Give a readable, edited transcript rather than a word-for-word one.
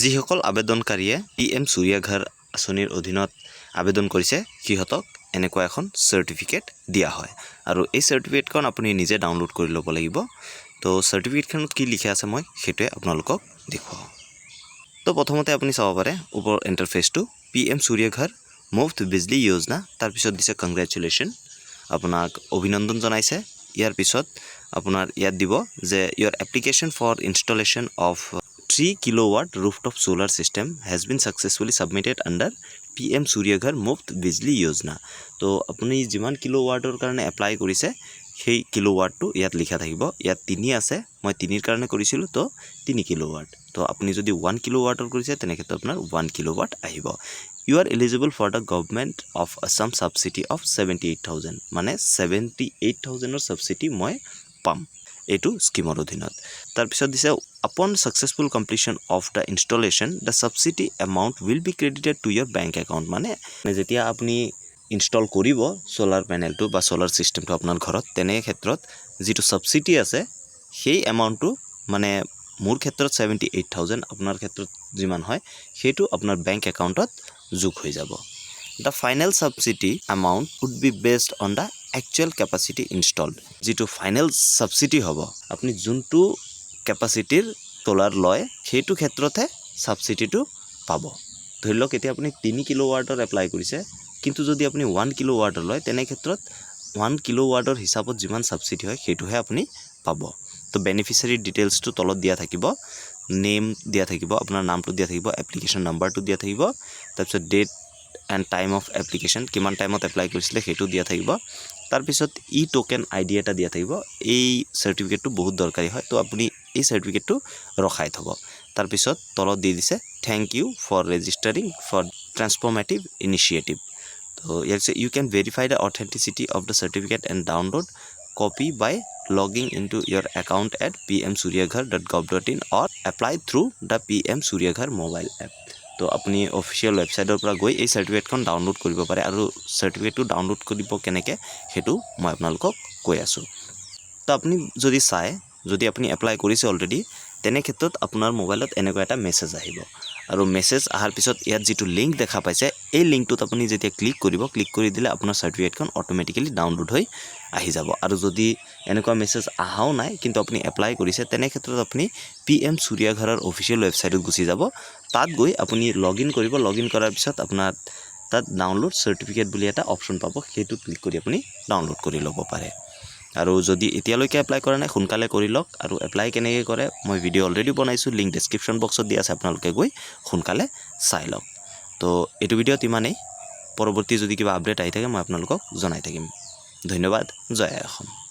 যিসকল আবেদনকাৰীয়ে PM সূৰ্য ঘৰ আঁচনিৰ অধীনত আবেদন কৰিছে সিহঁতক এনেকুৱা এখন সাৰ্টিফিকেট দিয়া হয় আৰু এই সাৰ্টিফিকেটখন আপুনি নিজে ডাউনলোড কৰি ল'ব লাগিব তো সাৰ্টিফিকেটখনত কি লিখা আছে মই সেইটোৱে আপোনালোকক দেখুৱাও তো প্ৰথমতে আপুনি চাব পাৰে ওপৰ ইন্টাৰফেসটো PM সূৰ্য ঘৰ মুফ্ত বিজলী যোজনা তাৰ পিছত দিছে কংগ্ৰেচুলেশ্যন আপোনাক অভিনন্দন জনাইছে ইয়াৰ পিছত আপোনাৰ ইয়াত দিব যে your application for installation of 3 kilowatt rooftop solar system has been successfully submitted under PM Surya Ghar Muft Bijli Yojana তো আপুনি যিমান কিলোৱাটৰ কাৰণে এপ্লাই কৰিছে সেই কিলোৱাটটো ইয়াত লিখা থাকিব ইয়াত 3 আছে মই 3 ৰ কাৰণে কৰিছিলো তো 3 কিলোৱাট তো আপুনি যদি 1 কিলোৱাটৰ কৰিছে তেনেকৈ আপোনাৰ 1 কিলোৱাট আহিব You are eligible for the government of Assam subsidy of 78,000 মানে 78,000 subsidy মই পাম এটো স্কিমৰ অধীনত তাৰ পিছত দিছে upon successful completion of the installation the subsidy amount will be credited to your bank account মানে যেতিয়া আপুনি ইনষ্টল কৰিব সোলাৰ প্যানেলটো বা সোলাৰ সিস্টেমটো আপোনাৰ ঘৰত তেনে ক্ষেত্ৰত যেটো সাবসিডি আছে সেই এমাউন্টটো মানে মোৰ ক্ষেত্ৰত 78,000 আপোনাৰ ক্ষেত্ৰত যিমান হয় হেতু আপোনাৰ বেংক একাউন্টত যোগ হৈ যাব The final subsidy amount would be based on the actual capacity installed যেটো ফাইনাল সাবসিডি হ'ব আপুনি যোনটো ক্যাপাসিটিৰ সোলাৰ লয় হেতু ক্ষেত্ৰতে সাবসিডিটো পাব ধৰি লওক এতিয়া আপুনি 3 কিলোৱাটৰ এপ্লাই কৰিছে কিন্তু যদি আপুনি 1 কিলোৱাটৰ লয় তেনে ক্ষেত্ৰত 1 কিলোৱাটৰ হিচাপত যিমান সাবসিডি হয় হেতুহে আপুনি পাব তো বেনিফিচিয়াৰি ডিটেইলছটো তলত দিয়া থাকিব নেম দিয়া থাকিব আপোনাৰ নামটো দিয়া থাকিব এপ্লিকেশন নাম্বাৰটো দিয়া থাকিব তাৰপিছত date and time of application কিমান টাইমত এপ্লাই কৰিছিলে হেতু দিয়া থাকিব তাৰ পিছত ই টোকেন আইডি এটা দিয়া থাকিব এই সাৰ্টিফিকেটটো বহুত দৰকাৰী হয় তো আপুনি এই সাৰ্টিফিকেটটো ৰখাই থব তাৰ পিছত তলত দি দিছে thank you for registering for transformative initiative তো ইয়াছে you can verify the authenticity of the certificate and download copy by logging into your account at pmsuryaghar.gov.in or apply through the PM Surya Ghar mobile app তো আপুনি official ওয়েবসাইটৰ পৰা গৈ এই সাৰ্টিফিকেটখন download কৰিব পাৰে আৰু সাৰ্টিফিকেটটো ডাউনলোড কৰিব কেনেকৈ হেতু মই আপোনালোকক কৈ আছো তো আপুনি যদি চাই যদি আপুনি এপ্লাই কৰিছে অলৰেডি তেনে ক্ষেত্ৰত আপোনাৰ মোবাইলত এনেকুৱা এটা মেসেজ আহিব আৰু মেসেজ আহাৰ পিছত ইয়াত যেটো লিংক দেখা পাইছে এই লিংকটোত আপুনি যেতিয়া ক্লিক কৰিব ক্লিক কৰি দিলে আপোনাৰ সাৰ্টিফিকেটখন অটোমেটিক্যালি ডাউনলোড হৈ আহি যাব আৰু যদি এনেকুৱা মেসেজ আহাও নাই কিন্তু আপুনি এপ্লাই কৰিছে তেনে ক্ষেত্ৰত আপুনি PM সূৰ্য ঘৰৰ অফিশিয়াল ওয়েবসাইটত গুচি যাব তাত গৈ আপুনি লগইন কৰিব লগইন কৰাৰ পিছত আপোনাৰ তাত ডাউনলোড সাৰ্টিফিকেট বুলি এটা অপচন পাব হেতু ক্লিক কৰি আপুনি ডাউনলোড কৰি ল'ব পাৰে আৰু যদি এতিয়ালৈকে এপ্লাই কৰা নাই সোনকালে কৰি লওক আৰু এপ্লাই কেনেকৈ কৰে মই ভিডিও অলৰেডি বনাইছো লিংক ডেসক্ৰিপচন বক্সত দিয়া আছে আপোনালোকে গৈ সোনকালে চাই লওক তো এটো ভিডিওত ইমানেই পৰৱৰ্তী যদি কিবা আপডেট আহি থাকে মই আপোনালোকক জনাই থাকিম ধন্যবাদ জয় অসম